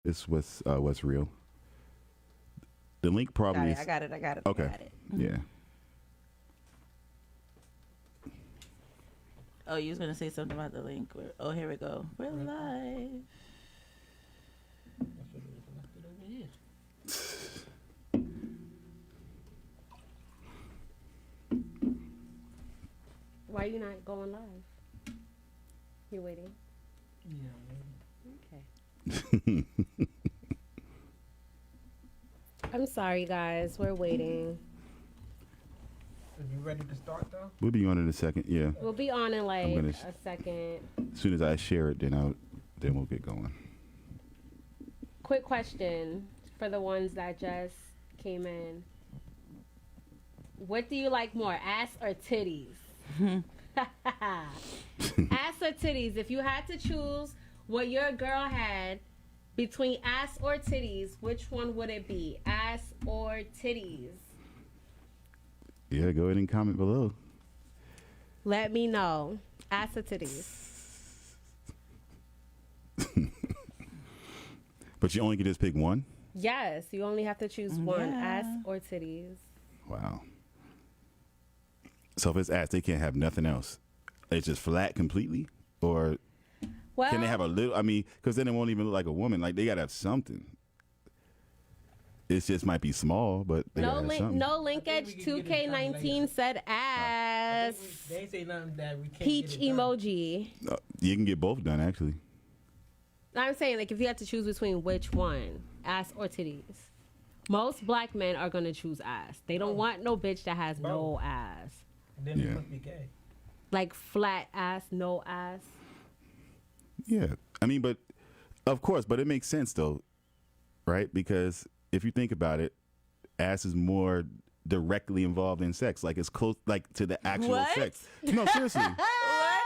It's what's real. The link Got probably it. is I got it. I got it. okay. I got it. Yeah. Oh, you was gonna say something about the link. Oh, here we go. We're live. Why are you not going live? You waiting? Yeah. Okay. I'm sorry, guys. We're waiting. Are you ready to start though? We'll be on in a second. Yeah. We'll be on in like gonna a second. As soon as I share it, then we'll get going. Quick question for the ones that just came in. What do you like more, ass or titties? Ass or titties? If you had to choose what your girl had between ass or titties, which one would it be? Ass or titties? Yeah, go ahead and comment below. Let me know. Ass or titties? But you only can just pick one? Yes, you only have to choose one. Yeah. Ass or titties? Wow. So if it's ass, they can't have nothing else. It's just flat completely? Or Well, can they have a little? I mean, because then it won't even look like a woman. Like, they got to have something. It just might be small, but they no gotta have link. something. No linkage. I think we can get it done 2K19 later. said ass. They ain't say nothing that we can't Peach get it done. emoji. You can get both done, actually. I'm saying, like, if you had to choose between which one, ass or titties. Most black men are gonna choose ass. They don't want no bitch that has no Both. ass, And then Yeah. it must be gay. like flat ass, no ass. Yeah. I mean, but of course, but it makes sense though, right? Because if you think about it, ass is more directly involved in sex. Like, it's close, like, to the actual What? sex. No, seriously. What?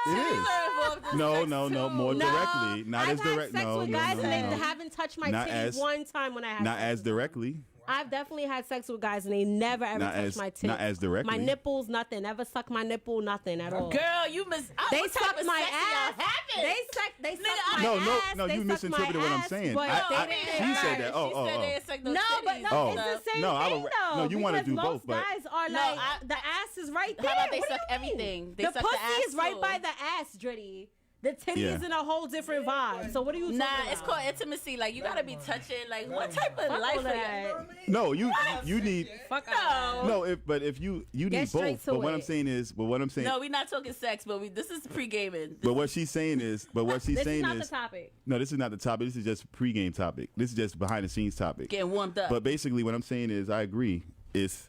It is. No, more No, directly. Not I've as direct. had sex No, with no, guys no, and they no. haven't touched my Not titty as- one time when I had Not sex as with them. directly. I've definitely had sex with guys and they never ever Not touched as- my titty. not as directly. My nipples, nothing. Never sucked my nipple, nothing at all. Girl, you They what type sucked of my sex ass. y'all having? They sucked Nigga, my No, ass. no, They you sucked my misinterpreted what I'm ass, saying. but I- they didn't she hurt. said that. Oh, She oh, said oh. they didn't suck no No, but titties. no, Oh. it's the same No, I thing would- though. no, you wanna because do most both, but- guys are No, like the ass is right there. How about they What do suck you mean? everything? They the suck the pussy ass is right too. by the ass, Dritty. The titty Yeah. is in a whole different vibe. So what are you talking Nah, about? it's called intimacy. Like, you gotta be touching. Like, what type of Fuck life all are that. you? No, you need. Fuck No. out. No, if you Get need straight both. to But what it. I'm saying is, No, we're not talking sex, but this is pre-gaming. but what she's saying is, This is saying not is, the topic. no, this is not the topic. This is just pre-game topic. This is just behind the scenes topic. Getting warmed up. But basically, what I'm saying is, I agree. It's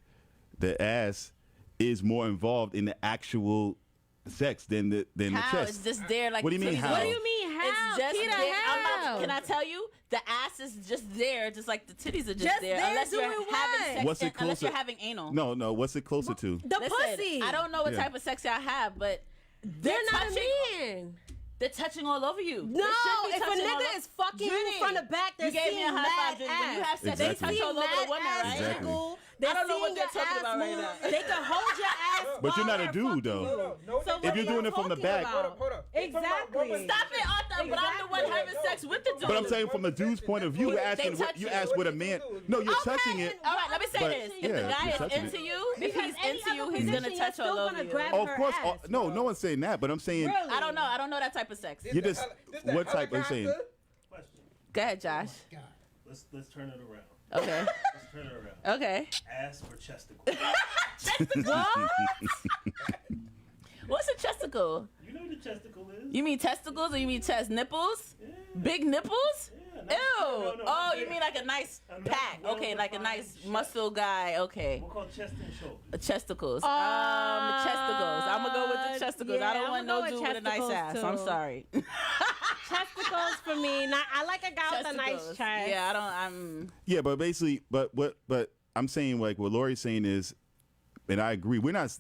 the ass is more involved in the actual sex than the how? chest. It's just there. Like, What do you mean, titties how? are- What do you mean how? It's just Peter, there. how? Can I tell you? The ass is just there, just like the titties are just, Just there. there Unless you're doing having what? sex, What's it unless closer- you're having anal. No. What's it closer to? The Listen, pussy. I don't know what Yeah. type of sex y'all have, but They're not touching, a man. They're touching all over you. No, They should be if a touching all nigga over- is fucking you Dritty, from the back, they're you gave me a seeing high mad five. Dritty. When you have ass. sex, Exactly. they touch all over the woman, ass right? Exactly. jiggle. I don't know what seeing they're your talking ass about right move. now. They can hold your ass. But you're while not a they're dude, fucking though. you. No, So if what you're are doing you it from the talking back- about? Hold up. Exactly. Stop it, Arthur. But I'm the one having sex with the dude. But I'm saying from the dude's point of view, you're asking. touch You you. asked what a man. No, you're touching it. All right, let me say But, this: if yeah, the you're guy is touching into it. you, if Because he's any into you, other he's gonna position, touch you're all still over gonna you. grab Oh, her of course. ass, No, bro. no one's saying that. But I'm saying Really? I don't know. I don't know that type of sex. you just. What type? I'm saying. Question. Go ahead, Josh. Let's turn it around. Okay. Let's turn it around. Okay. Ass or chesticle? What's a chesticle? You know what a chesticle is? You mean testicles or you mean chest nipples? Yeah. Big nipples? Yeah, Ew. no, Oh, I'm you mean like a nice I'm pack? not Okay, like a nice well-defined muscle guy. Okay. We'll call chest and shoulders. Chesticles. Chesticles. I'm gonna go with the chesticles. yeah, I don't want I'ma go no with dude with a nice chesticles, ass. I'm too. sorry. Testicles for me. Not, I like a guy with a nice Chesticles. chest. Yeah, I don't. I'm. Yeah, but basically, but I'm saying, like, what Lori's saying is, and I agree. We're not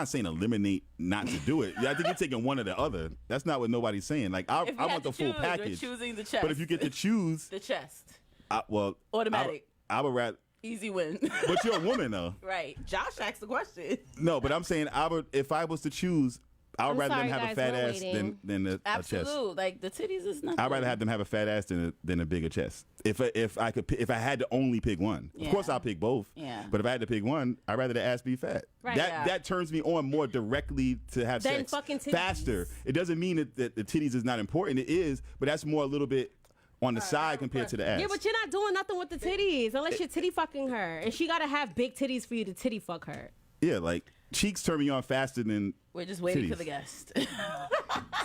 saying eliminate not to do it. Yeah, I think you're taking one or the other. That's not what nobody's saying. Like, I If you want had the to full choose, package. You're choosing the chest. But if you get to choose, the chest, well, Automatic. I would rather. easy win. But you're a woman though. Right. Josh asked the question. No, but I'm saying if I was to choose, I would I'm rather sorry, them have a guys, fat we're ass waiting. than a chest. Absolute. Like the titties is nothing. I'd rather have them have a fat ass than a bigger chest. If I had to only pick one, of Yeah. course I'll pick both. Yeah. But if I had to pick one, I'd rather the ass be fat. Right. That Yeah. that turns me on more directly to have Than sex fucking titties. faster. It doesn't mean that the titties is not important. It is, but that's more a little bit on the side compared to the ass. Yeah, but you're not doing nothing with the titties unless you're titty fucking her, and she gotta have big titties for you to titty fuck her. Yeah, like cheeks turn me on faster than We're just waiting for titties. the guest.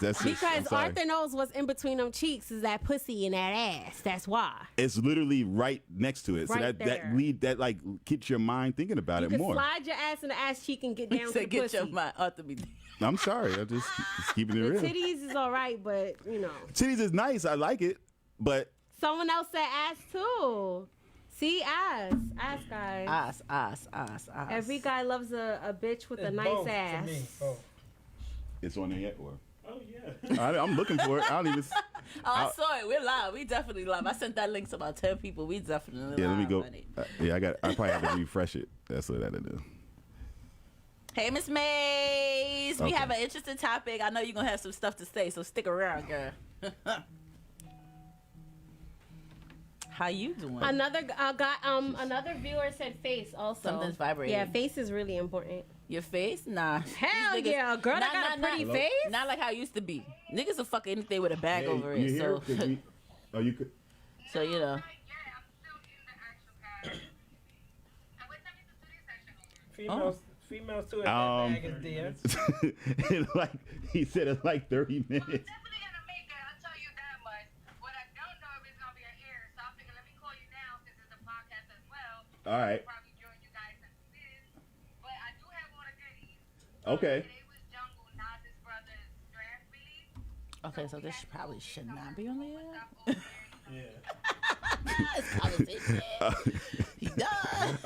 that's just, I'm Because sorry. Arthur knows what's in between them cheeks is that pussy and that ass. That's why. It's literally right next to it, so Right there. that gets your mind thinking about You it can more. slide your ass in the ass cheek and get He down to said, the "Get pussy. your mind out to be." I'm sorry, I'm just keeping it The real. titties is all right, but you know, Titties is nice, I like it, but someone else said ass too. See, ass, guys. Ass. Every guy loves a bitch with a It's nice both ass. To me, both. it's on there yet, or Oh yeah. I'm looking for it. I don't even. Oh, I saw it. We're live. We definitely live. I sent that link to about 10 people. We definitely Yeah, live. let me go. Honey. Yeah, I probably have to refresh it. That's what I had to do. Hey, Miss Mays. We Okay. have an interesting topic. I know you're going to have some stuff to say, so stick around, girl. How you doing? Another another viewer said face also. Something's vibrating. Yeah, face is really important. Your face? Nah. Hell These niggas- yeah, a girl that got a pretty face. Not like how it used to be. Niggas will fuck anything with a bag over you it. here? So, 'Cause you could. so you know. Females too. If Um, that bag is there. It's like he said, it's like 30 minutes. Definitely gonna make it. I'll tell you that much. What I don't know if it's gonna be an air, so I figured let me call you now since it's a podcast as well. All right. Probably join you guys in this, but I do have all the goodies. Okay. Today was Jungle Nas's brother's draft release. Okay, so this probably should not be on the air. Stuff over there. Yeah. It's politics. He does.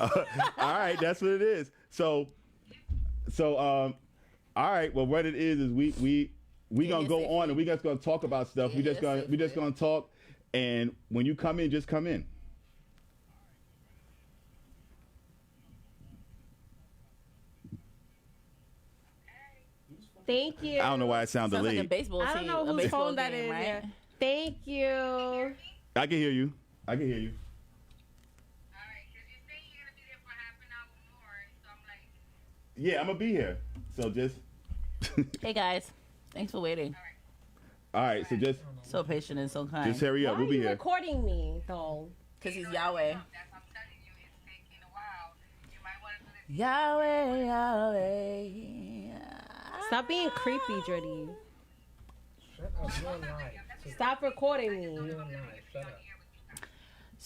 All right, that's what it is. So, all right. Well, what it is we gonna yes, go if on you- and we just gonna talk about stuff. We just Yes, if gonna talk, and when you come in, just come in. Thank you. I don't know why it sounded Sounds like a late. baseball team. I don't know a whose baseball phone that game, is. right? Yeah. Thank you. I can hear you. I can hear you. Alright, because you're saying you're gonna be there for half an hour more, so I'm like, Yeah, I'm gonna be here. So just. Hey guys, thanks for waiting. All right. So just So patient and so kind. hurry Why up. are We'll be you here. recording me though? Cause he's Yahweh. that's what I'm telling you, it's taking a while. You might want to do this. Yahweh, Yahweh. Stop being creepy, Jody. Shut up. You're live. Stop recording me. You're live. Shut up.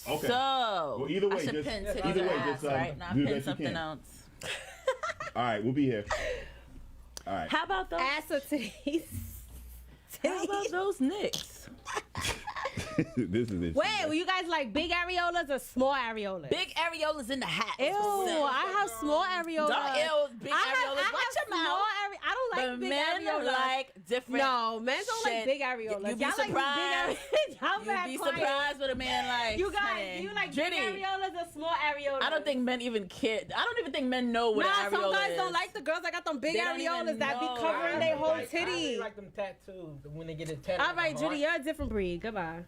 Okay. So, Well, either way, I should just- pin either titties way, or ass, just, right? Not do the pin best you something can. else. All right. We'll be here. All right. How about those? Ass or titties? How about those Knicks? This is it. Wait, were you guys like big areolas or small areolas? Big areolas in the hat. Ew, I have small areolas. Don't ew, big areolas. Watch your small mouth. I don't like The big men areolas. like different. No, men don't like shit. big areolas. You'd be Y'all surprised. like big areolas. Y'all You'd bad be clients. surprised what a man likes. You guys, honey. you like Dritty. big areolas or small areolas? I don't think men even care. I don't even think men know what Nah, an some areola guys is. don't like the girls that got them big They don't even areolas that be know. covering their whole I really titty. like them tattoos when they get it tattooed. All right, Judy, you're a different breed. Goodbye.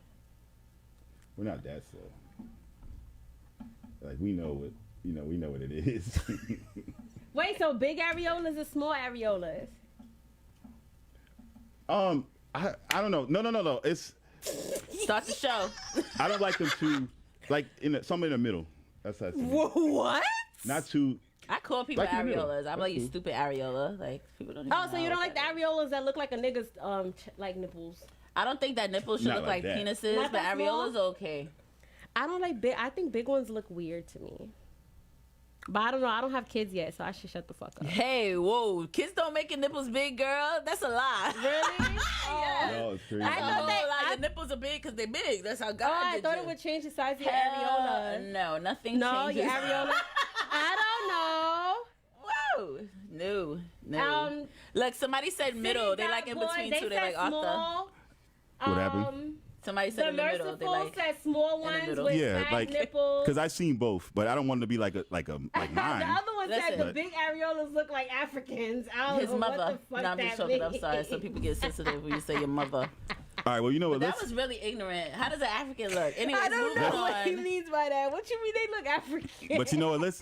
We're not that so. Like we know what we know what it is. Wait, so big areolas or small areolas? I don't know. No. It's Start the show. I don't like them too. Like somewhere in the middle. That's how I say it. What? Not too. I call people Right in the middle. areolas. I'm That's like, you cool. stupid areola. Like, people don't even Oh, so you know don't what like the that is. areolas that look like a nigga's like nipples? I don't think that nipples should Not look like like that. penises, Not but that small? areolas okay. I don't like big. I think big ones look weird to me. But I don't know. I don't have kids yet, so I should shut the fuck up. Hey, whoa. Kids don't make your nipples big, girl. That's a lie. Really? Yeah. No, it's crazy. I That's a thought whole they- lie. I- Your nipples are big because they're big. That's how God Oh, I did thought you. it would change the size of your Hell areola. No, nothing No, changes. your areola. I Whoa. No. don't know. Look, somebody said middle. They City like in Bad Boy, between they two. They said like Arthur. small. What happened? Somebody said The in the middle. They merciful like said small the ones middle. with Yeah, fat like nipples. because I've seen both, but I don't want them to be like the mine. other one said the Listen. big areolas look like Africans. I don't his know mother. what the fuck No, I'm that just joking. I'm means. sorry. Some people get sensitive when you say your mother. All right, well, you know what? That Let's was really ignorant. How does an African look? Anyways, I don't moving know what he on. means by that. What you mean they look African? but you know what?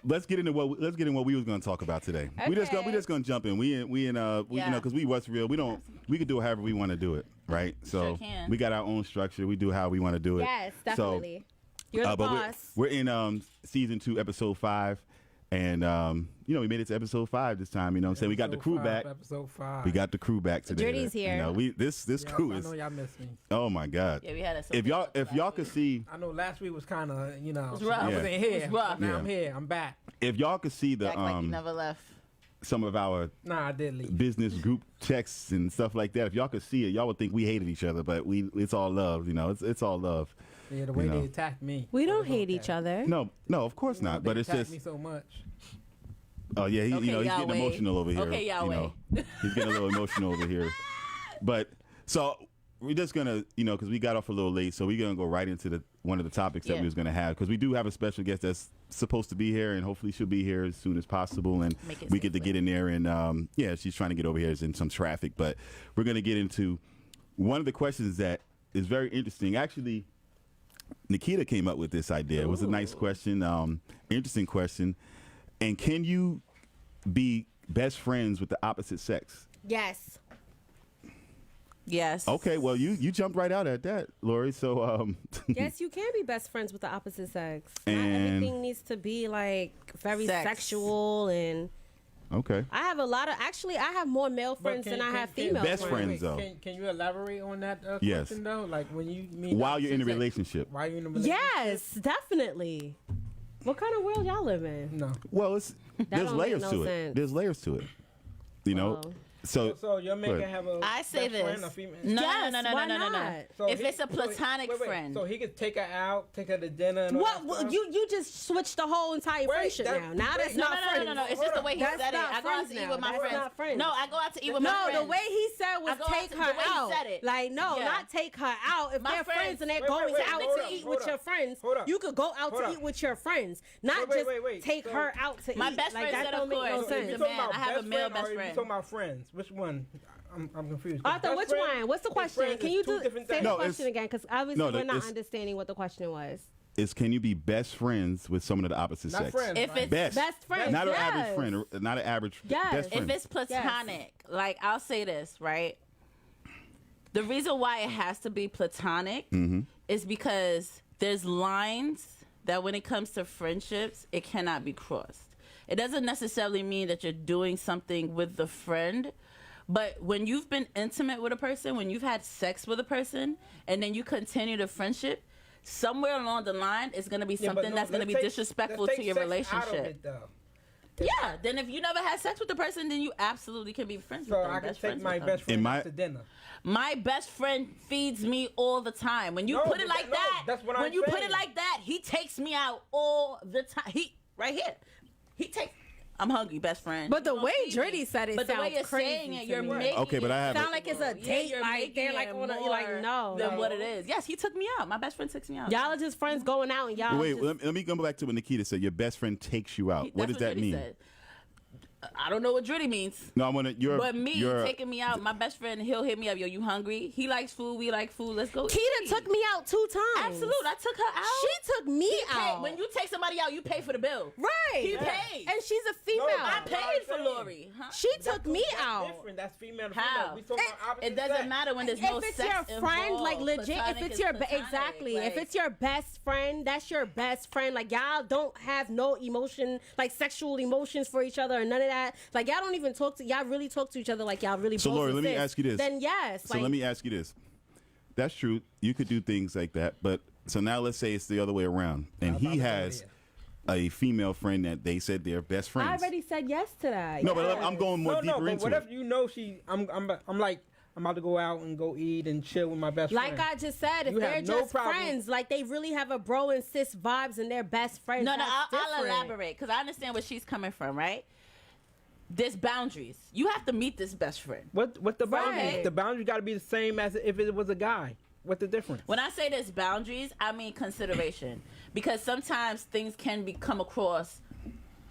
Let's get into what we was going to talk about today. We just Okay. gonna jump in. We you know Yeah. because we West Real. We could do it however we want to do it, right? So Sure can. we got our own structure. We do how we want to do it. Yes, So, definitely. You're the but boss. we're in season 2, episode 5, and we made it to episode 5 this time. You know what I'm saying? We got the crew back. Episode 5. We got the crew back today. Dirty's here. You know, this crew I is. know y'all miss me. Oh my God. Yeah, we had a. If y'all could see. I know last week was kind of, was rough. I Yeah. wasn't here. It was rough. Now Yeah. I'm here. I'm back. If y'all could see the act like you never left. some of our Nah, I did leave. business group texts and stuff like that, if y'all could see it, y'all would think we hated each other, but it's all love. You know, it's all love. Yeah, the way You know. they attacked me. We don't hate each other. No, of course not. But They it's attacked just. me so much. Oh yeah, Okay, he's getting Yahweh. emotional over here. Okay, you Yahweh. know. He's getting a little emotional over here. But so we're just gonna, because we got off a little late, so we're gonna go right into one of the topics that Yeah. we was gonna have, because we do have a special guest that's supposed to be here, and hopefully she'll be here as soon as possible, and Make it we get to safely. get in there. And she's trying to get over here. Is in some traffic, but we're gonna get into one of the questions that is very interesting. Actually, Nikita came up with this idea. It was a nice question, interesting question. And can you be best friends with the opposite sex? Yes. Yes. Okay, well you jumped right out at that, Lori. So Yes, you can be best friends with the opposite sex. Not And- everything needs to be like very Sex. sexual, and okay. I have I have more male friends than I have female Best friends. friends, though. Can you elaborate on that Yes. question, though? Like, when you mean... While you're in a opposite sex, relationship. While you're in a relationship? Yes, definitely. What kind of world y'all live in? No. Well, there's don't layers make to no it. sense. There's layers to it. You know. Oh. So your man Good. can have a I say best friend, this. a female? No, Yes, no, no, no, why no, no, no. not? So If he- it's a wait, platonic wait. friend. So he could take her out, take her to dinner and all What? that Well, stuff? you just switched the whole entire Wait, friendship that- now. Now wait, that's No, not no, no, friends. no, no. It's Hold just the on. way he That's said it. not I go out friends to eat now. with my That's friends. not friends. No, I go out to eat with my No, friends. the way he said was I go out take to- her the way he out. said it. Like, no, Yeah. not take her out. If My they're friends- friends and they're Wait, going wait, out hold to up, eat hold with your up, friends, hold up. you could go out Hold to up. eat with your friends, not Wait, just wait. take So- her out to My eat. best Like, friend that said, don't of make course, no if So it's sense. a you talking man, about I have a best male friend best or you friend. talking about friends? Which one? I'm confused. Arthur, Best which friend one? What's the and question? friends Can is you two do different say things. the No, question it's- again? Because obviously no, we're not it's- understanding what the question was. Is can you be best friends with someone of the opposite Not sex? friends. If right? it's Best friends, not an yes. average friend, or not an average Yes. best friend. If it's platonic, like I'll say this, right? The reason why it has to be platonic is because there's lines that when it comes to friendships, it cannot be crossed. It doesn't necessarily mean that you're doing something with the friend, but when you've been intimate with a person, when you've had sex with a person, and then you continue the friendship, somewhere along the line, it's going to be Yeah, but something no, that's going to be let's take- disrespectful let's to take your sex out of relationship. it, though. Yeah, then if you never had sex with the person, then you absolutely can be friends So with them. I can best take friends my with them. best friend In my- out to dinner. My best friend feeds me all the time. When you No, put it but like that- no, that, that's what when I'm you put saying. it like that, he takes me out all the time. He right here. He takes. I'm hungry, best friend. But the You gonna way feed me. Dritty said it but the way sounds you're crazy saying it, to you're me. making Okay, but I have Sound like it's a date, you're like they're making like it on a, you're like more no. than what it is. Yes, he took me out. My best friend takes me out. Y'all are just friends going out and y'all Wait, just, let me go back to what Nikita said. Your best friend takes you out. What does that Dritty mean? said. I don't know what Dritty means. No, I want to. But me taking me out, my best friend, he'll hit me up. Yo, you hungry? He likes food. We like food. Let's go. Keita eat. took me out 2 times. Absolutely. I took her out. She took me He paid- out. When you take somebody out, you pay for the bill. right. He paid. And she's a female. No, I That's what paid I'm for saying. Lori. Huh? She took me That's out. different. That's female to How? female. We talking about opposite It doesn't sex. matter when there's If no it's sex your friend, involved. like legit, if Platonic it's is your platonic, exactly, if like- it's your best friend, that's your best friend. Like y'all don't have no emotion, like sexual emotions for each other or none of that. Like y'all don't even talk to y'all really talk to each other like y'all really. So, bros Lori, and let me sis. ask you this. Then yes, So like, let me ask you this. That's true. You could do things like that, but so now let's say it's the other way around, and I'm about he to go has there. a female friend that they said they're best I friends. already said yes to that. No, but yes. I'm going more No, deeper but into what it. if you know I'm like I'm about to go out and go eat and chill with my best Like friend. I just said, if You have they're no just problem- friends, like they really have a bro and sis vibes and they're best friends. No, that's I'll different. elaborate because I understand where she's coming from, right? There's boundaries. You have to meet this best friend. What the boundary? Right. The boundary got to be the same as if it was a guy. What's the difference? When I say this boundaries, I mean consideration. Because sometimes things can come across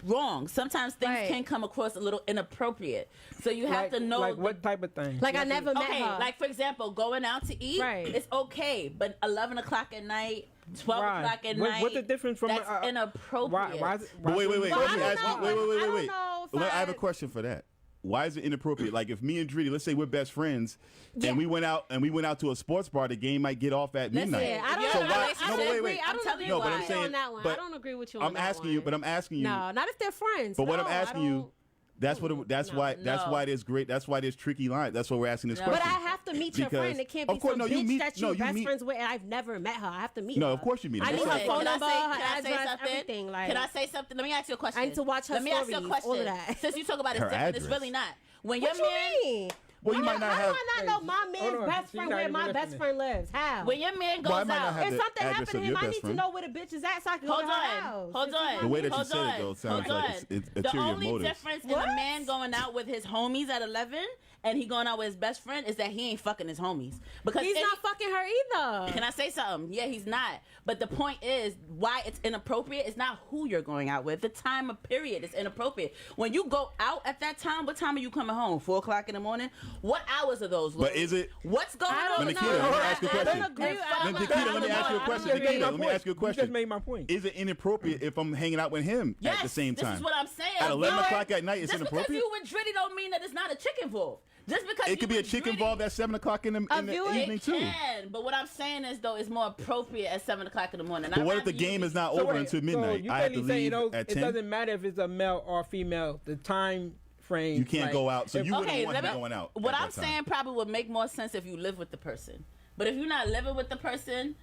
wrong. Sometimes things Right. can come across a little inappropriate. So you have Like, to know. like what type of thing? Like I never met Okay, her. like for example, going out to eat, Right. it's okay. But 11 o'clock at night, 12 Right. o'clock at What- night, what's the difference from that's inappropriate. Why is it, But wait. Well, Let I me don't ask know. you. Wait. I don't Wait. know if I have a I- question for that. Why is it inappropriate? Like if me and Dritty, let's say we're best friends, and we went out to a sports bar, the game might get off at Listen, midnight. Yeah, I don't, So I, why- don't- no, I but don't wait, agree. wait. I I'm don't telling agree you with why. you I'm on saying- that one. but I don't agree with you on I'm that asking one. you, but I'm asking you. No, not if they're friends. But what No, I'm I asking you, don't- that's what. That's no, why. That's no. why there's great. That's why there's tricky lines. That's why we're asking this No. question. But I have to meet your Because- friend. It can't be of course, some no, you bitch meet- that no, you're you best meet- friends with and I've never met her. I have to meet No, her. of course you meet her. I need Listen, her phone Can I number, say- her can I say address, something? everything. Like, Can I say something? Let me ask you a question. I need to watch her Let me ask you a stories, question. all of that. Since you talk about it's Her different, it's address. really not. When what your you man, mean? Well, you might not How have. do I not know my Hold man's on, best she's friend not where even my best listening. friend lives? How? when your man goes Well, I might not out, have if the something address happened to of him, your I best need to friend. know where the bitch is at so I can hold go to her on, house. hold This is on. my The way that you hold said it, on, though, sounds hold like on. it's The ulterior only motives. difference in What? a man going out with his homies at 11 and he going out with his best friend is that he ain't fucking his homies. Because He's not fucking her either. Can I say something? Yeah, he's not. But the point is, why it's inappropriate is not who you're going out with. The time of period is inappropriate. When you go out at that time, what time are you coming home? 4 o'clock in the morning? What hours are those? But Lou? is it- What's going I on? don't Nikita, know. let me ask you a I question. don't agree. Then Then fuck Nikita, around let me ask you a tomorrow. question. You just made Nikita, my let me point. ask you a You question. just made my point. Is it inappropriate if I'm hanging out with him Yes, at the same time? This is what I'm saying. At 11 But o'clock at night, it's just inappropriate? because you with Dritty don't mean that it's not a chick involved. Just because It could you be a with chick Dritty- involved at 7 o'clock in the viewer- evening It too. can, but what I'm saying is though, it's more appropriate at 7 o'clock in the morning. But what if the game is not over until midnight? you I have to basically saying, leave at it 10. doesn't matter if it's a male or female. The time frame. You can't like, go out, so if- you wouldn't Okay, want him going out. what at I'm that time. saying probably would make more sense if you live with the person. But if you're not living with the person,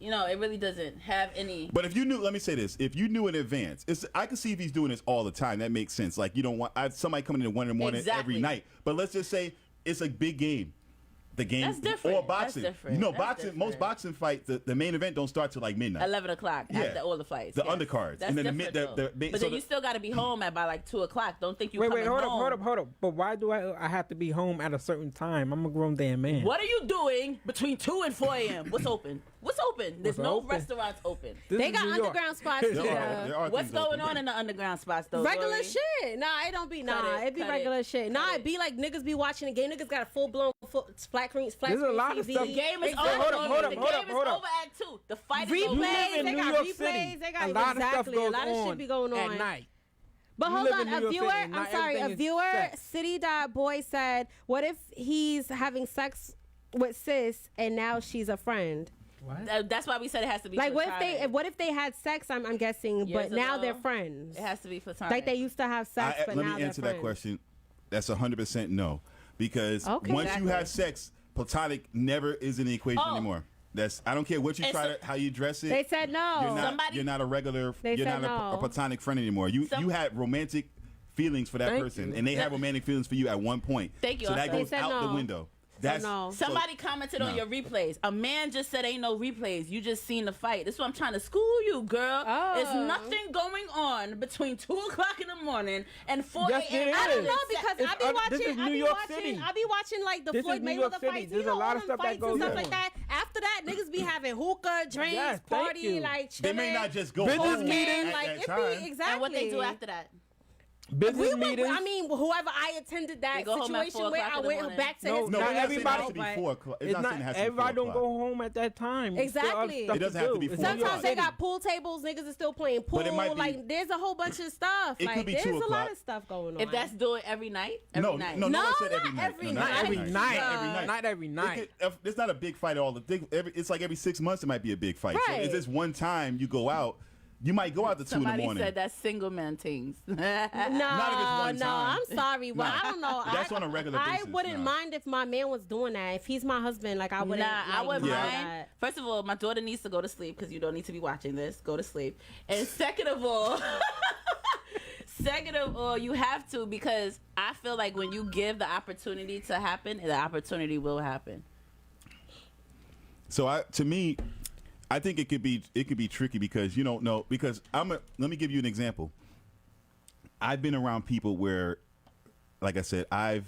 you know, it really doesn't have any. But if you knew, let me say this: if you knew in advance, I can see if he's doing this all the time. That makes sense. Like you don't want somebody coming in at 1 in the morning Exactly. every night. But let's just say it's a big game. The game That's different. or boxing. That's different. You know, That's boxing. different. Most boxing fights, the main event don't start till like midnight. 11 o'clock Yeah. after all the fights. The yes. undercards. That's And then the different, mid- the- though. the- but so then you the- still got to be home at by like 2 o'clock. Don't think you Wait, coming hold home. up. But why do I have to be home at a certain time? I'm a grown damn man. What are you doing between 2 and 4 a.m.? What's open? What's open? There's What's no open? restaurants open. This They is got New York. underground spots. There too. are What's things going open. on in the underground spots though? Regular Lori? shit. Nah, it don't be. Cut Nah, it, it be cut regular it, shit. cut Nah, it. it be like niggas be watching the game. Niggas got a full blown flat screen. There's a lot of TV. stuff. The game is Exactly. over. Hold up, hold up, the hold game up, is hold up. over at 2. The fight is You over. live Replays. in They New got York replays. City. They got A lot of stuff exactly. A goes lot of shit on be going on at night. But You hold live on, in New a York viewer. City, and I'm not sorry, a everything is viewer. sex. City.boy said, "What if he's having sex with sis and now she's a friend? That's why we said it has to be Like, platonic. what if they had sex? I'm guessing, Years but now ago, they're friends. It has to be platonic. Like they used to have sex, but Let now me answer they're that friends. question. That's 100% no, because Okay. once Exactly. you have sex, platonic never is in the equation Oh. anymore. That's I don't care what you And try so- to how you dress it. They said no. You're not a regular. They You're said not a no. platonic friend anymore. You had romantic feelings for that Thank person, you. and they had romantic feelings for you at one point. Thank you, So that also. goes They said out the no. window. That's no. Somebody commented on No. your replays. A man just said ain't no replays. You just seen the fight. This is what I'm trying to school you, girl. Oh. There's nothing going on between 2 o'clock in the morning and 4 Yes, a.m. there I don't is. know because It's I be this watching. is I New be York watching. City. I be watching like the This is Floyd New Mayweather York City. fights. There's You know a lot all of them stuff that fights and goes stuff on. like that. After that, niggas be having hookah, drinks, Yes, thank party, you. like They chilling. may not just go Business home meetings. at Like that it time. be exactly. And what they do after that? Business meetings. I mean, whoever I attended They that go home at situation 4 with, o'clock I in the went morning. back to No, his No, Not we're not saying it everybody, has to be but 4 o'clock. It's not not saying it has to be 4 everybody don't o'clock. go home at that time. There's still other Exactly. stuff It doesn't have to be do. 4 It's New York Sometimes they City. got pool tables. Niggas is still playing pool. But it might be- like there's a whole bunch of stuff. It like could be there's 2 a lot o'clock. of stuff going on. If that's doing every night, every No, night. no, No, I said every not night. every No, Not every night. Every night. Not every night. It's not a big fight all the. It's like every 6 months it might be a big fight. So Right. it's just one time you go out. You might go out to 2 in the Somebody morning. said that's single man things. No, Not if it's one no, time. I'm sorry, but Nah. I don't know. That's on a regular I basis, wouldn't nah. mind if my man was doing that. If he's my husband, like I wouldn't. Nah, I like, wouldn't Yeah. mind. that. First of all, my daughter needs to go to sleep because you don't need to be watching this. Go to sleep. And second of all, you have to because I feel like when you give the opportunity to happen, the opportunity will happen. So to me, I think it could be tricky because you don't know because let me give you an example. I've been around people where, like I said, I've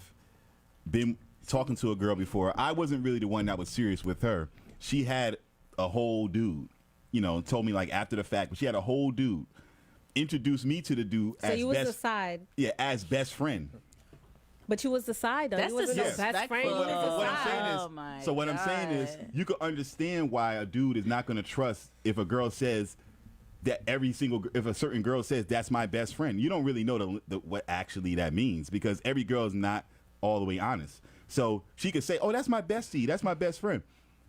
been talking to a girl before. I wasn't really the one that was serious with her. she had a whole dude, you know, told me like after the fact, but she had a whole dude. Introduced me to the dude So as you was best, the side, as best friend. but you was the side though. That's you wasn't no best disrespectful. friend. You was But the what I'm side. saying is, Oh my so what I'm saying is, God. you can understand why a dude is not going to trust if a girl says that if a certain girl says that's my best friend. You don't really know what actually that means because every girl is not all the way honest. So she could say, "Oh, that's my bestie, that's my best friend."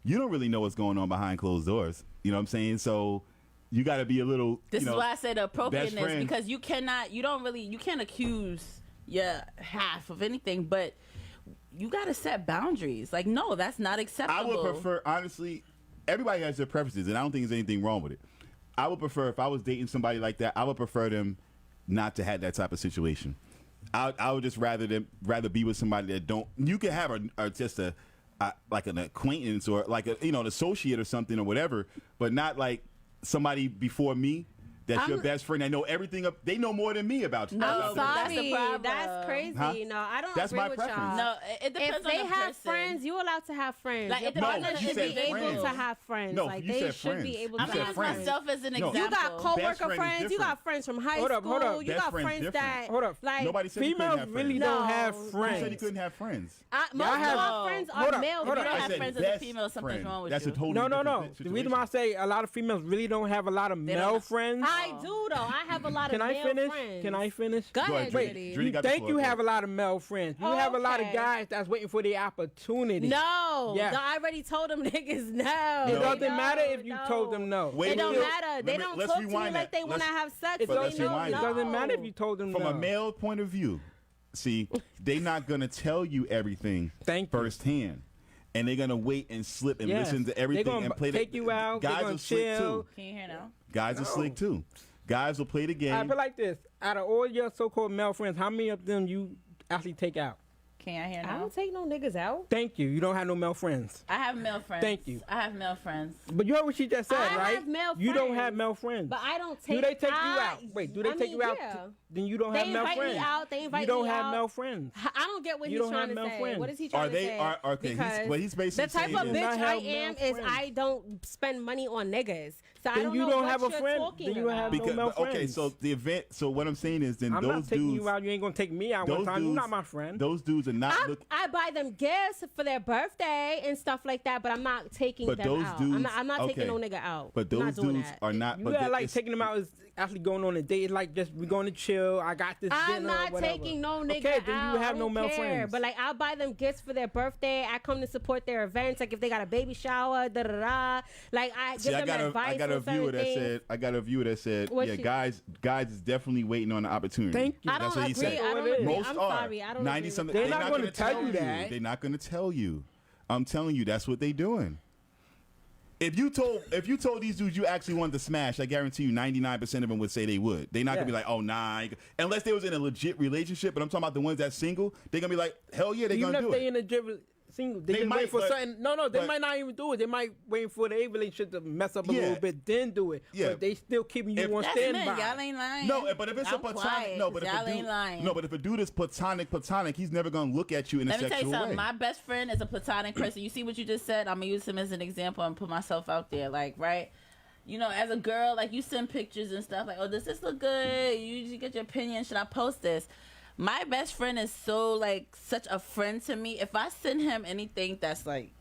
You don't really know what's going on behind closed doors. You know what I'm saying? So you got to be a little. This you know, is why I say the best appropriateness friend. because you can't accuse your half of anything, but you got to set boundaries. Like, no, that's not I acceptable. would prefer, honestly, everybody has their preferences, and I don't think there's anything wrong with it. I would prefer, if I was dating somebody like that, I would prefer them not to have that type of situation. I would just rather be with somebody that don't. You can have just like an acquaintance or like an associate or something or whatever, but not like somebody before me that's your best friend. They know everything. They know more than me about you. No, I'm but that's the sorry. problem. That's crazy. Huh? No, I don't That's agree my with preference. y'all. No, it depends If on they the have person. friends, you're allowed to have friends. Like, Your it depends partner on the should be individual. able to have friends. No, like you they said should be friends. able I'm to said gonna have use friends. friends. myself as an No. example. You got Best coworker friend is friends. You different. got friends from high Hold up, school. hold up. You Best got friend's friends different. that Hold up. like Nobody said you couldn't Females have really friends. don't have No. Who friends. said you couldn't have friends? most Y'all of have- our friends hold are up, male. hold up. You don't I have said friends as a best female, something's friend. wrong with That's you. a totally No. different The reason why I say a lot of females really don't have a lot of They don't male know. friends. I do though. I have a lot Can of I male finish? friends. Can I finish? Go Go ahead, ahead, Dritty. Dritty. You got the think floor, you go have ahead. a lot of male friends. You Oh, have a lot of okay. guys that's waiting for the opportunity. No, Yes. no, I already told them niggas no. It No. doesn't They matter don't, if you told them no. Wait, It don't wait, matter. They let me- don't let's talk to me rewind like that. they want to Let's- have sex. It so let's they know rewind it. It no. doesn't matter if you told them From no. a male point of view, see, they're not gonna tell you everything Thank you. firsthand, and they're gonna wait and slip and Yes. listen to They're everything gonna and play. take you out, they're Guys gonna are slick chill. too. Can you hear now? Guys are slick too. Guys will play the game. I feel like this. Out of all your so-called male friends, how many of them you actually take out? Can I hear I now? don't take no niggas out. Thank you. You don't have no male friends. I have male friends. Thank you. I have male friends. But you heard what she just said, I right? have male You don't friends, have male friends. But I don't take. Do they take you out? Wait, do they I take mean, you out? yeah. Then you don't They have male invite me friends. out, they invite you don't me have out. male friends. I don't get what You he's don't trying have to male say. friends. What is he trying to say? Okay, Because what he's basically the type saying of is- bitch not I have am male is friends. I don't spend money on niggas. So I Then don't you know don't what have a you're friend. talking Then you have about. no male okay, friends. so the event. So what I'm saying is, then I'm those not taking dudes, you out. You ain't gonna take me out one those time. You're dudes, not my friend. Those dudes are not looking. I buy them gifts for their birthday and stuff like that, but I'm not taking But them those out. dudes- I'm not taking okay. no nigga out. But I'm not those doing dudes that. are not. You but got like it's- taking them out is actually going on a date. It's like just we going to chill. I got this. I'm dinner, not whatever. taking no nigga Okay, then out. you have I no don't male care. friends. But like I'll buy them gifts for their birthday. I come to support their events. Like if they got a baby shower, da da da. Like I See, give I them got advice a on viewer certain that things. said. I got a viewer that said, What yeah, she- guys is definitely waiting on the opportunity. Thank you. I don't That's what he agree. said. I don't Most agree. Most I'm are. sorry. I don't 90 agree. something. With They're that. not gonna gonna tell you you that. They're not gonna tell you. I'm telling you, that's what they doing. If you told these dudes you actually wanted to smash, I guarantee you 99% of them would say they would. They're not gonna be Yeah. like, oh nah, unless they was in a legit relationship. But I'm talking about the ones that's single. They're gonna be like, hell yeah, they're Even gonna if do they it. in a dribble single, they, They just might, wait for but- something. No, they but- might not even do it. They might wait for their relationship to mess up a Yeah. little bit, then do it. Yeah. But they still keeping you If- on That's standby. men. Y'all ain't lying. No, but if it's I'm a platonic, quiet, no, but if y'all a dude, ain't lying. no, but if a dude is platonic, he's never gonna look at you in Let a me tell sexual you something. way. My best friend is a platonic person. You see what you just said? I'm gonna use him as an example and put myself out there. Like, right? You know, as a girl, like you send pictures and stuff. Like, oh, does this look good? You get your opinion. Should I post this? My best friend is so like such a friend to me. If I send him anything that's like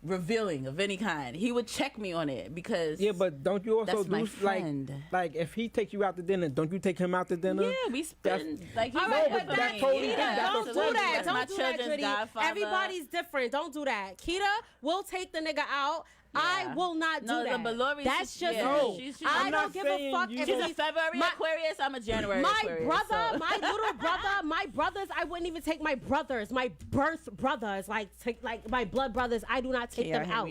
revealing of any kind, he would check me on it because Yeah, but don't you also That's my do friend. like if he takes you out to dinner, don't you take him out to dinner? yeah, we spend like he's All right, there but for that, me. totally Keita, different. That's don't a do friend. that. That's my Don't do that, children's Dritty. godfather. Everybody's different. Don't do that. Keita will take the nigga out. I Yeah. will not do No, that. but Lori, That's she's- just yeah, No, she's- I I'm don't not give a saying fuck you if She's don't- a February My- Aquarius. I'm a January my Aquarius. brother, so. my little brother, my brothers. I wouldn't even take my brothers, my birth brothers, like my blood brothers. I do not take them out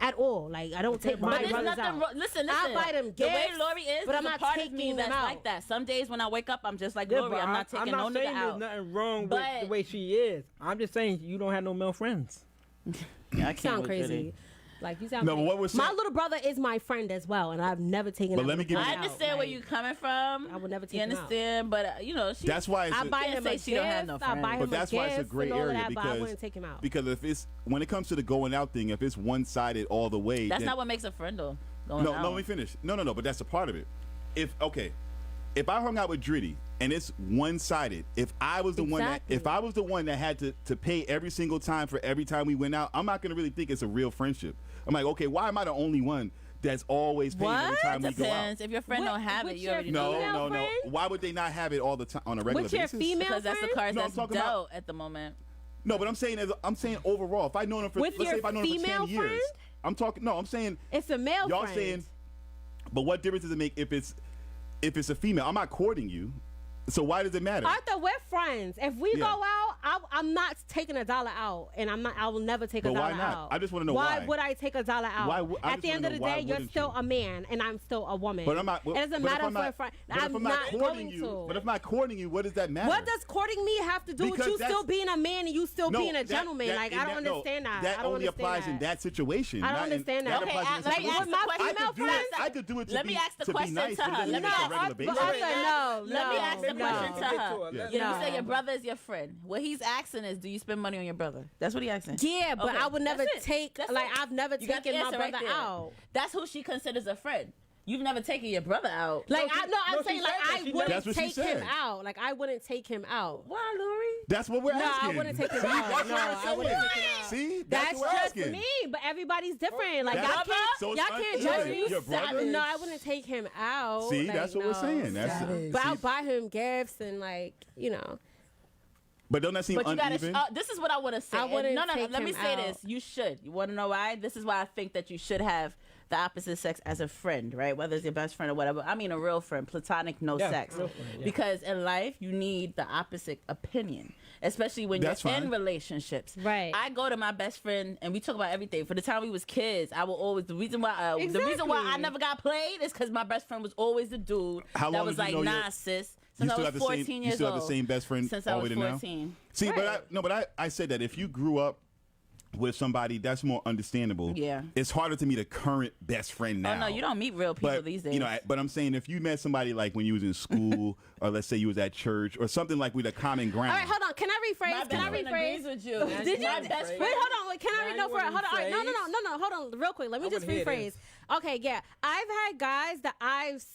at all. Like I don't take But my there's brothers nothing out. wrong. Listen. I buy them The way gifts, Lori is, but I'm there's not a part of me taking that's them like out. that. Some days when I wake up, I'm just like Yeah, Lori. but I'm not taking I'm not no saying nigga out. there's nothing wrong with But- the way she is. I'm just saying you don't have no male friends. Yeah, I can't Sound with crazy. Diddy. Like you sound. No, but what we're my saying- little brother is my friend as well, and I've never taken. But that let me little give you- I brother out. understand where Like, you're coming from. I would never take You him out. understand, but you know, she. That's why it's I buy can't him say a she don't have no gift. I buy friends. him But that's a why it's a gift gray and all of area that, but I because wouldn't take him out. because if it's when it comes to the going out thing, if it's one sided all the way, That's then, not what makes a friend though. Going no, out. let me finish. No, but that's a part of it. If I hung out with Dritty and it's one sided, if I was the one that had to pay every single time for every time we went out, I'm not gonna really think it's a real friendship. I'm like, okay, why am I the only one that's always paying every What? time we go out? Depends. If your friend With- don't have it, with you your already No, know. female no. friend? Why would they not have it all the time on a regular With your basis? female Because that's the friend? cards No, I'm that's talking dealt about- at the moment. No, but I'm saying overall. If I know them for With let's your say if I know them for female 10 years, friend? I'm talking. No, I'm saying It's a male y'all friend. saying. But what difference does it make if it's a female? I'm not courting you, so why does it matter? Arthur, we're friends. If we Yeah. go out, I'm not taking $1 out, and I will never take But $1 why not? out. I just wanna know why. why. would I take $1 out? Why would- I At just the end wanna of the know why day, you're wouldn't still you? a man, and I'm still a woman. But I'm not. It doesn't but if matter I'm for a not, friend. but if I'm I'm not courting going you, to. But if I'm not courting you, what does that matter? What does courting me have to do with Because you that's- still being a man and you still No, being a that- gentleman? that- Like, in I don't no, understand that. That I don't only understand applies in that situation. I don't not in- understand that. Okay, applies in this let me situation. ask the question. I could do female it. I could do it to Let be me ask the to be question nice, to but it her. doesn't Let mean me it's a ask- regular But basis. Arthur, no, Let me no, ask the no. question to her. Yeah. You No. say your brother is your friend. What he's asking is, do you spend money on your brother? That's what he's asking. Yeah, but Okay, I would never that's it. take That's like it. I've never You got the taken my answer right brother there. out. That's who she considers a friend. You've never taken your brother out. Like she- I'm no, she saying like said that. I She never- wouldn't That's what she take him said. out. Like I wouldn't take him out. Why, Lori? That's what we're No, asking. I wouldn't take him See, out. that's No, what I we're wouldn't saying. take him out. See, That's what we're just asking. me, but everybody's different. Like That's- y'all can't, so it's y'all can't unfair. judge me. Your brother? No, I wouldn't take him out. See, Like, that's what we're no. saying. That's But I'll see, buy him gifts and like but don't that seem But you uneven? gotta. This is what I want to say. I wouldn't no. take Let me him say out. this. You should. You want to know why? This is why I think that you should have the opposite sex as a friend, right? Whether it's your best friend or whatever. I mean, a real friend, platonic, no Yeah, sex. real friend, yeah. Because in life, you need the opposite opinion, especially when That's you're in fine. relationships. Right. I go to my best friend and we talk about everything. For the time we was kids, I will always the reason why I Exactly. never got played is because my best friend was always the dude How that long was did you like, know your- nah, sis. You Since I still was have the 14 same. years You still have old. the same best friend Since I all was the way to now. 14. See, Right. but I said that if you grew up with somebody, that's more understandable. Yeah. It's harder to meet a current best friend now. Oh no, you don't meet real people But these days. you know, but I'm saying if you met somebody like when you was in school, or let's say you was at church, or something like with a common ground. All right, hold on. Can I my rephrase? best Can I friend rephrase? agrees with you. Did you? My best Wait, friend. hold on. Wait, can I Now read? No, you for wanna hold on. All right, no, rephrase? hold on, real quick. Let me I just wanna hear rephrase. this. Okay, yeah, I've had guys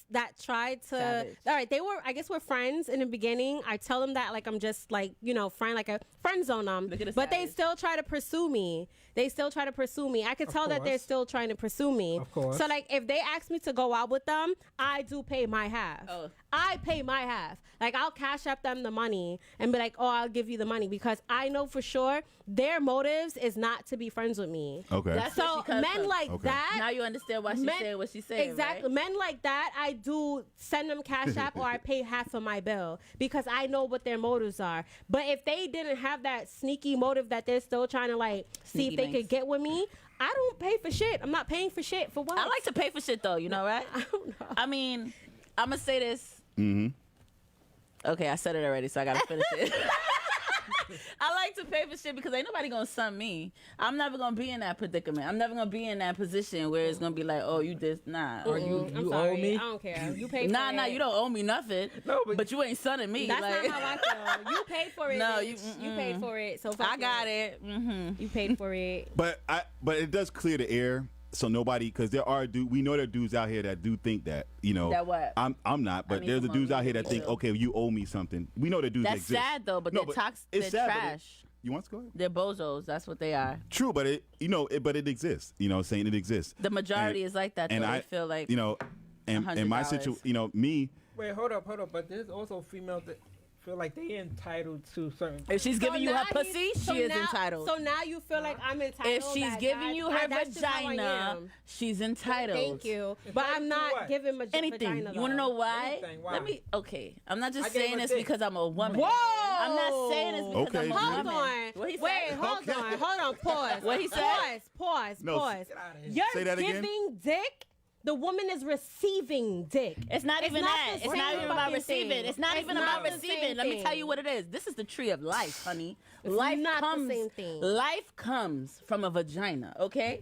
that tried to. Savage. All right, I guess we're friends in the beginning. I tell them that like I'm just like friend, like a friend zone them, Look at the but they savage. still try to pursue me. I could tell that they're course. still trying to pursue me. Of course. So like if they ask me to go out with them, I do pay my half. Oh. I pay my half. Like I'll cash up them the money and be like, oh, I'll give you the money because I know for sure their motives is not to be friends with me. Okay. That's where So she comes men from. like Okay. that. Now you understand why she's men- saying what she's saying. Exactly. Right? Men like that, I do send them cash app or I pay half of my bill because I know what their motives are. But if they didn't have that sneaky motive that they're still trying to like see Sneaky if they links. could get with me, I don't pay for shit. I'm not paying for shit for what? I like to pay for shit though. You know, right? I don't know. I mean, I'm gonna say this. Mm-hmm. Okay, I said it already, so I gotta finish it. I like to pay for shit because ain't nobody gonna sum me. I'm never gonna be in that predicament. I'm never gonna be in that position where it's gonna be like, oh, you just nah. Or you I'm owe sorry. me? I don't care. You pay for Nah, it. you don't owe me nothing. No, but- but you ain't sunning me. That's like, not how I feel. You paid for it. No, bitch. You paid for it. So fuck I got it. Mm-hmm. You paid for it. But it does clear the air, so nobody, because we know there are dudes out here that do think that, That what? I'm not, but need there's the some dudes money out here that think, too. okay, you owe me something. We know that dudes That's exist. sad though, but No, they're it's they're sad, but trash. you want to go ahead? They're bozos. That's what they are. True, but but it exists. You know, saying it exists. The majority is like that. Though. And They feel like and my $100. situation, me. Wait, hold up. But there's also females that feel like they entitled to certain. if she's giving you her now pussy, she is entitled. So now you feel like I'm entitled. If she's that giving God- you her that's just how I vagina, am. she's entitled. Thank you. But I'm Entitled to not what? giving Anything. vagina. You want to know though. why? Anything. Why? Let me. Okay, I'm not I just gave saying her this dick. because I'm a woman. Whoa! I'm not saying this because Okay, I'm a Hold Hold woman. on. What he Wait, said? hold on. Pause. What he said? Pause. No, Pause. Get outta here. You're Say that again? giving dick. The woman is receiving dick. It's not even not that. the It's not same even about fucking receiving. thing. It's not It's even not about the receiving. same Let me tell thing. you what it is. This is the tree of life, honey. It's Life not the comes. same thing. Life comes from a vagina. Okay.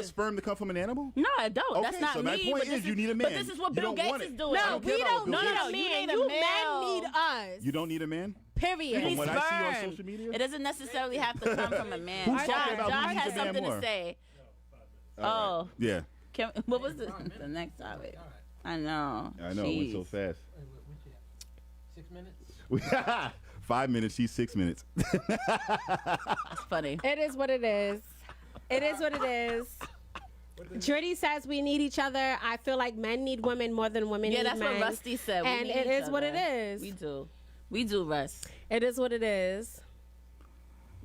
want sperm to come from an animal? No, I don't. Okay, That's not so me. my point but this is you need a man. But this is what You Bill don't Gates want is it. doing. I No, don't care we about don't Bill need Gates. a You man. need a You male. men need us. You don't need a man? Period. You need what I see on sperm. social media? It doesn't necessarily have to come from a man. Who's Josh, talking about who Josh needs has a man something more? to say. All Oh, right. Yeah, what was the next topic? I know. I know. It went so Jeez. fast. 6 minutes? 5 minutes. She's 6 minutes. It's funny. It is what it is. It is what it is. Dritty says we need each other. I feel like men need women more than women Yeah, need that's men. what Rusty said. We And need it each is what it other. is. We do. We do, Russ. It is what it is.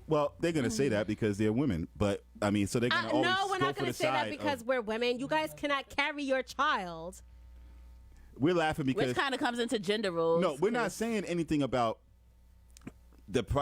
Well, they're gonna say that because they're women, but I mean, so they're gonna always No, we're go not for going the to say that side because of- we're women. You guys cannot carry your child. we're laughing because Which kind of comes into gender roles. no, we're not saying anything about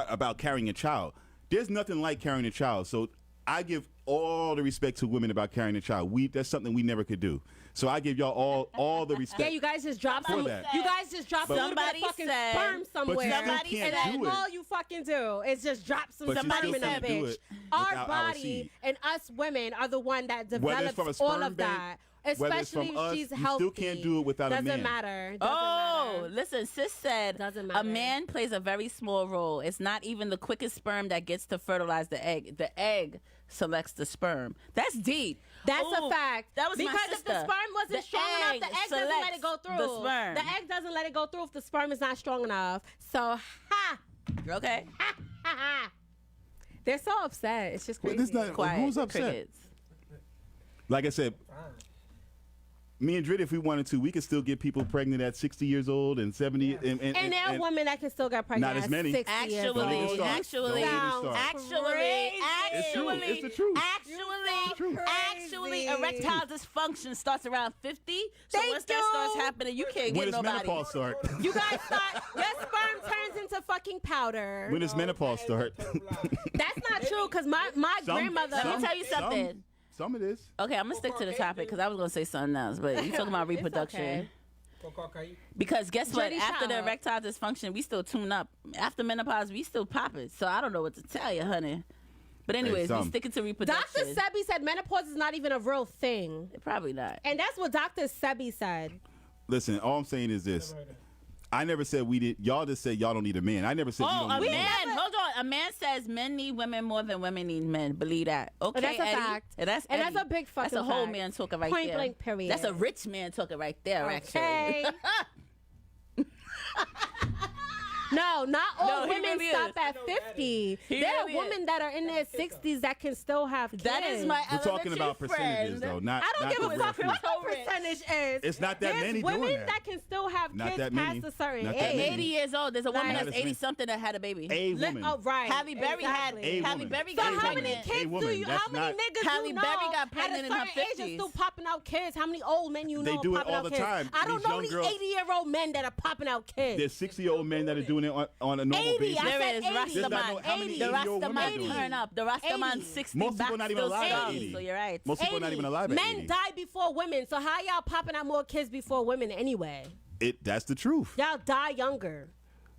about carrying a child. There's nothing like carrying a child. So I give all the respect to women about carrying a child. That's something we never could do. So I give y'all all the respect. Yeah, you guys just dropped For some. that. You guys just dropped But- a little bit of Somebody fucking said- sperm somewhere. still Somebody can't said- and do that's it. all you fucking do is just drop some But you sperm still in that can't do bitch. it Our without our body seed. and us women are the one that Whether it's develops from a all sperm of that. bank, whether it's Especially from if us, she's you healthy. still can't do it without a Doesn't man. matter. Oh, Doesn't matter. listen, sis said Doesn't a matter. man plays a very small role. It's not even the quickest sperm that gets to fertilize the egg. The egg selects the sperm. That's deep. That's Ooh, a fact. That was because my if the sister. sperm wasn't The strong enough, egg the egg doesn't let it go selects through. the sperm. The egg doesn't let it go through if the sperm is not strong enough. So, ha, Okay. ha, ha, ha. They're so upset. It's just Well, crazy. this not- Quiet. who's upset? Crickets. Like I said, me and Drit, if we wanted to, we could still get people pregnant at 60 years old and 70. And there are women that can still get pregnant. Not as at many. 60 years Actually, old. Don't even start. actually, Don't even Sounds start. actually, It's true. It's the truth. Actually, erectile dysfunction starts around 50. So Thank once that you. starts happening, you can't When get does nobody. menopause start? You guys thought your sperm turns into fucking powder. When does menopause start? That's not true because my grandmother. Let me tell you something. Some it is. Okay, I'm gonna stick to the topic because I was gonna say something else, but you talking about reproduction. okay. Because guess what? Dirty After the child. erectile dysfunction, we still tune up. After menopause, we still pop it. So I don't know what to tell you, honey. But anyways, we some. sticking to reproduction. Dr. Sebi said menopause is not even a real thing. Probably not. And that's what Dr. Sebi said. Listen, all I'm saying is this. I never said we did. Y'all just said y'all don't need a man. I never said you Oh, don't a need man. a man. Hold on. A man says men need women more than women need men. Believe that. Okay, that's a Eddie. fact. And that's And that's Eddie. a big fucking That's a whole fact. man talking right Point there. blank, period. That's a rich man talking right there, Okay. actually. No, not all No, he women really stop is. at 50. He There are really women is. that are in their 60s that can still have kids. That is my We're talking elementary about percentages, friend. though. Not. I don't not give the a real fuck truth. what the So rich. percentage is. It's not that There's many doing women that. can still have Not kids that many. past a certain Not that age. many. 80 years old. There's a woman Like- that's 80 something that had a baby. A woman. Oh, right. Halle Berry had. Exactly. A Halle woman. Berry So got how pregnant. many kids woman, do you? that's How many not- niggas Halle you know Berry got pregnant at in a her certain age is 50s. still popping out kids? How many old men you know They do it popping all out the kids? time. I don't These know young any girls- 80-year-old men that are popping out kids. There's 60-year-old men that are doing it on a normal 80, basis. I There said is 80. There's not no- Rastaman. how many The 80-year-old women are Rastaman doing it? turn up. The Rastaman 80. 60 Most people back not even still alive at strong. 80. So you're right. Most people are not even alive at Men 80. die before women, so how y'all popping out more kids before women anyway? That's the truth. Y'all die younger.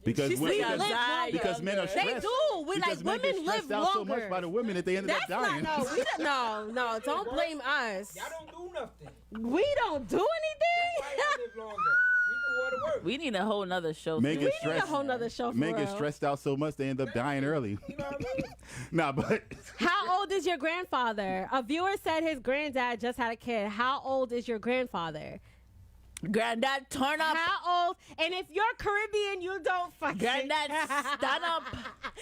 Because She said women, y'all die because men are younger. stressed. They do. We Because like men get women live stressed out so longer. much by the women that they ended That's up dying. not no. We don't, no. Don't blame us. Y'all don't do nothing. We don't do Why anything. y'all live longer? We do all the work. We need a whole nother show. Men for get this. We need a stressed. whole nother show for Men get real. stressed out so much they end up dying early. You know what I mean? Nah, but How old is your grandfather? A viewer said his granddad just had a kid. How old is your grandfather? Granddad, turn up. How old? And if you're Caribbean, you don't fucking. Granddad, stand up.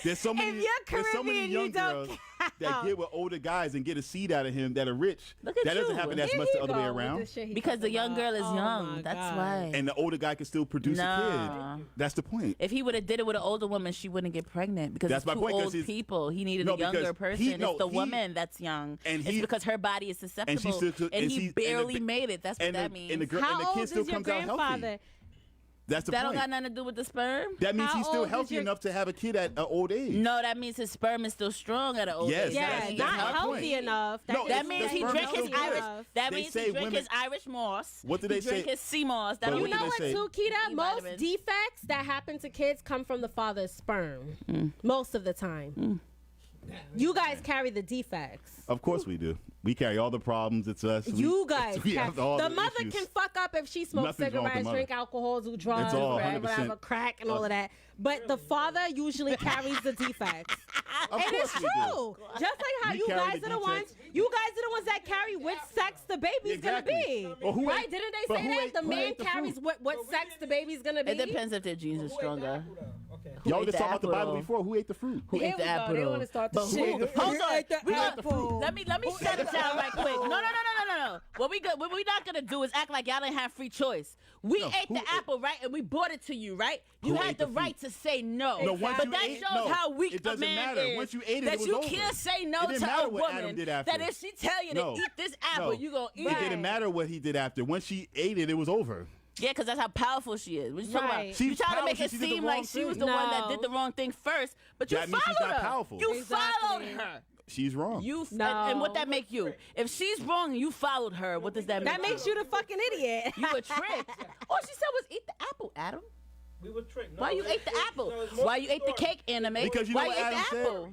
there's so many, If you're there's so many Caribbean, young you don't girls count. that get with older guys and get a seed out of him that are rich. Look at that doesn't you. happen as Here much he the other way go with around. this shit he Because the talking young girl is about. Oh young. my That's God. why. And the older guy can still produce a Nah. kid. That's the point. If he would have did it with an older woman, she wouldn't get pregnant because That's it's my two point, 'cause old he's- people. He needed No, a younger because person. he- no, it's the he- woman that's young. and It's he- because her body is susceptible. still- and he and barely the- made it. That's what and that the, means. and the girl How and the old kid is still your comes out healthy. grandfather? That's the that point. don't got nothing to do with the sperm? That means How he's still old is healthy your- enough to have a kid at an old age. No, that means his sperm is still strong at an old Yes, age. Yeah, that's not my healthy point. enough. No, That it's- means the he sperm drink is his still good. Irish. That They means say he drink women- his Irish moss. What do they he drink say? his sea moss. That But don't You what mean do know they what, say? too, Keita? E Most vitamins. defects that happen to kids come from the father's sperm. Most of the time. You guys carry the defects. Of course we do. We carry all the problems. It's us. You guys, we carry. have all the the mother issues. can fuck up if she smokes Nothing's wrong with the cigarettes, mother. drink alcohol, do drugs, It's all whatever, 100%. crack, and all of that. But the father usually carries the defects. Of And it's course we do. true. Just like how We you carry guys the are the defects. ones. You guys are the ones that carry which sex the baby's Exactly. gonna be. Well, who right? ate- Didn't but they who say that ate- the who man ate the carries fruit? what sex the baby's gonna be? It depends if their genes are stronger. Okay. Y'all ate just the talking about the apple, Bible though? before. Who ate the fruit? Who Here ate the we go. apple? They though? wanna start the But shit. who? Who Hold on. ate the We gonna- apple? Let me shut it down right quick. No. what we not gonna do is act like y'all didn't have free choice. We No, ate who the ate- apple, right, and we brought it to you, right? You Who had ate the the right to say no. No, once but you that ate- shows no, how weak it doesn't a man matter. is. Once you ate it, that it was you over. can't say no It didn't to matter a what Adam woman. did after. That if she tell you No. to eat this apple, No. you gonna eat It it. didn't matter what he did after. Once she ate it, it was over. Yeah, because that's how powerful she is. What you talking Right. about? She's You trying to make powerful, it she did the seem wrong like she was thing. the one that No. did the wrong thing first, but you That means followed she's not her. powerful. You Exactly. followed her. She's wrong. No. And what that make you? If she's wrong and you followed her, what does that make? That makes you the fucking idiot. You a trick. All she said was eat the apple, Adam. We were tricked. Why you ate the apple? Why you ate the cake, Anime? Because you know Why what you ate Adam the said? apple?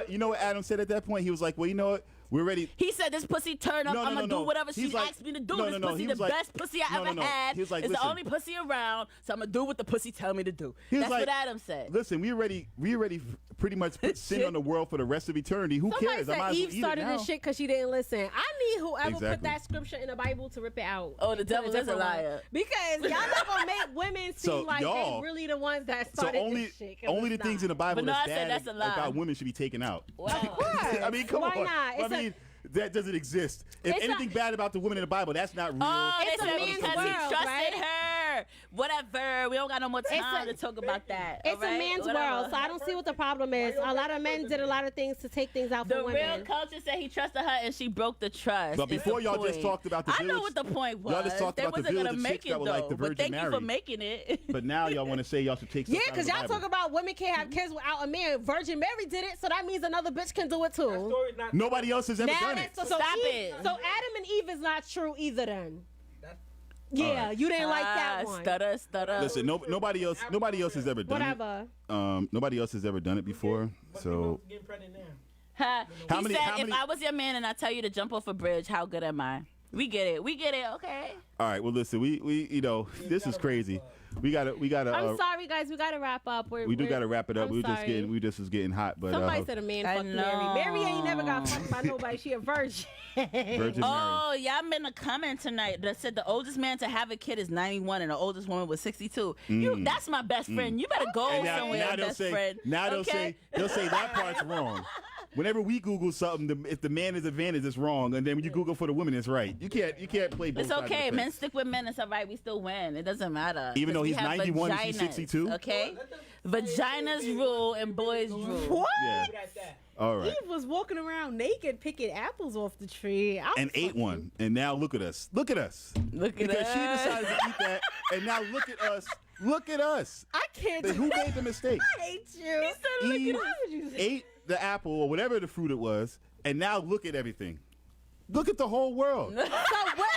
You know what Adam said at that point? He was like, well, you know what? We're ready. He said this pussy turn up. No, no, I'm gonna no, do no. whatever He's she like- asked me to do. no, This no, no. pussy He the was like- best pussy I no, ever no, no. had. He was like, it's the listen. only pussy around, so I'm gonna do what the pussy tell me to do. He was That's like, what Adam said. Listen, we already pretty much put sin on the world for the rest of eternity. Who Somebody cares? I said might as well Eve eat it started now. this shit because she didn't listen. I need whoever put Exactly. that scripture in the Bible to rip it out. Oh, the and put devil is a different one. liar. Because y'all not gonna make women seem So, like y'all- they really the ones that So started only this shit. 'cause only the it's things not. in the Bible But no, I that's said bad that's a lie. about women should be taken out. Wow. I mean, come Why on. not? It's I mean, that doesn't exist. If It's anything a- bad about the women in the Bible, that's not real. Oh, It's they a said man's because he world, trusted right? her. Whatever. We don't got no more time a- to talk about that. It's all a right? man's Whatever. world, so I don't see what the problem is. A lot of men did a lot of things to take things out The for real women. culture said he trusted her and she broke the trust. But is before the y'all just point. talked about the I know village- what the point was. y'all just talked They about the wasn't gonna village of make chicks it that were though. like the But Virgin thank you for Mary. making it. But now y'all want to say y'all should take stuff Yeah, out of because the y'all Bible. talk about women can't have kids without a man. Virgin Mary did it, so that means another bitch can do it too. Story's not Nobody else has ever Now done it. that's so Stop Eve, it. So Adam and Eve is not true either. Then That's- yeah, right. you didn't like that one. Stutter. Listen, nobody else has ever done Whatever. it. Nobody else has ever done it before. But So people getting pregnant now. Huh. How He many- said, how if many- I was your man and I tell you to jump off a bridge, how good am I? We get it. Okay. all right, well listen, we you know, this is crazy. We gotta I'm sorry, guys. We gotta wrap up. we do gotta wrap it up. I'm We sorry. just was getting hot, but Somebody said a man I fucked Mary. Mary ain't never got know. fucked by nobody. She a virgin. Virgin Mary. Oh, y'all made a comment tonight that said the oldest man to have a kid is 91 and the oldest woman was 62. That's my best friend. You better go And somewhere, they'll best say friend. they'll Okay? say that part's wrong. Whenever we Google something, if the man is advantage, it's wrong, and then when you Google for the woman, it's right. You can't play both It's sides of the okay. fence. Men stick with men. It's all right. We still win. It doesn't matter. Even though 'Cause we he's have 91 and she's vaginas, 62? Okay? Vaginas rule and boys rule. What? Yeah. Leave it at that. All right. Eve was walking around naked picking apples off the tree. And ate one, and now look at us. Look at us. Look at Because she us. decided to eat that, and now look at us. Look at us. I can't. Who made the mistake? I hate you. Eve Why would you say- ate the apple or whatever the fruit it was, and now look at everything. Look at the whole world. So what?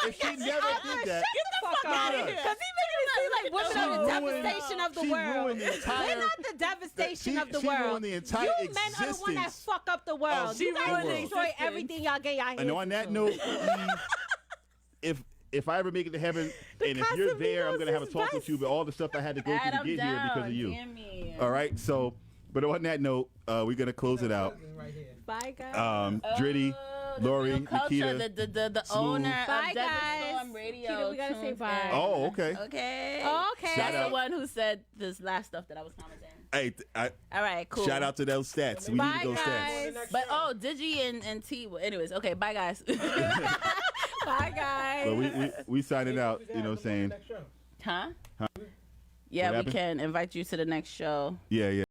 So If she never did that, Get the fuck out of here. Because he making it seem like women are the ruined- devastation of the she world. ruined the entire- They're not the devastation She- of the she world. ruined the entire you men are the one that existence fuck up the world. of You the guys world. destroy everything y'all get y'all hands and on that to. note, Eve, if I ever make it to heaven, and if you're there, I'm gonna have a Casamigos talk is with you. But all the stuff I had to go through to Adam get here because down. of you. Hear me. All right. So, but on that note, we're gonna close it out. Cousin right here. Bye, guys. Dritty, The Lori, real culture, Nikita. the Smooth. one Bye, of Desert guys. Storm Radio. Nikita, we gotta say tunes bye. in. Oh, okay. Okay. Okay. Shout That's out. the one who said this last stuff that I was commenting. Hey, All right, cool. shout out to those stats. We Bye, need those guys. stats. But Digi and T. Well, anyways, okay, bye guys. Bye, guys. But we signing out. You know what I'm saying? Next show. Huh? What Yeah, we happened? can invite you to the next show. Yeah, yeah.